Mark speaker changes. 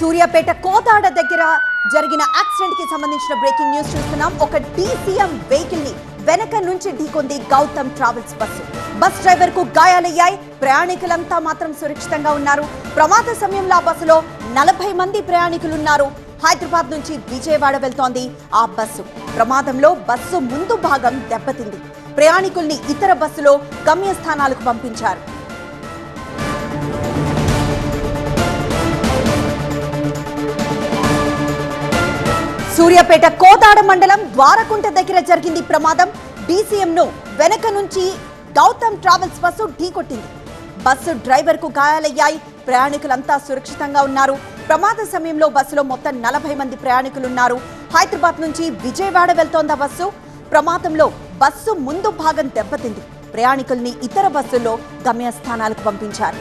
Speaker 1: సూర్యాపేట కోదాడ దగ్గర జరిగిన యాక్సిడెంట్ కి సంబంధించిన బ్రేకింగ్ న్యూస్ చూస్తున్నాం. ఒక డీసీఎం వెహికల్ ని వెనక నుంచి ఢీకొంది Gautam travels bus. Bus driver కు గాయాలయ్యాయి. ప్రయాణికులంతా మాత్రం సురక్షితంగా ఉన్నారు. ప్రమాద సమయంలో ఆ బస్సులో 40 మంది ప్రయాణికులున్నారు. హైదరాబాద్ నుంచి విజయవాడ వెళ్తోంది ఆ బస్సు. ప్రమాదంలో బస్సు ముందు భాగం దెబ్బతింది. ప్రయాణికుల్ని ఇతర బస్సులో గమ్యస్థానాలకు పంపించారు. సూర్యాపేట కోదాడ మండలం ద్వారకుంట దగ్గర జరిగింది ప్రమాదం. డీసీఎం ను వెనక నుంచి గౌతమ్ ట్రావెల్స్ బస్సు ఢీకొట్టింది. బస్సు డ్రైవర్ కు గాయాలయ్యాయి. ప్రయాణికులంతా సురక్షితంగా ఉన్నారు. ప్రమాద సమయంలో బస్సులో మొత్తం 40 మంది ప్రయాణికులున్నారు. హైదరాబాద్ నుంచి విజయవాడ వెళ్తోంది ఆ బస్సు. ప్రమాదంలో బస్సు ముందు భాగం దెబ్బతింది. ప్రయాణికుల్ని ఇతర బస్సుల్లో గమ్యస్థానాలకు పంపించారు.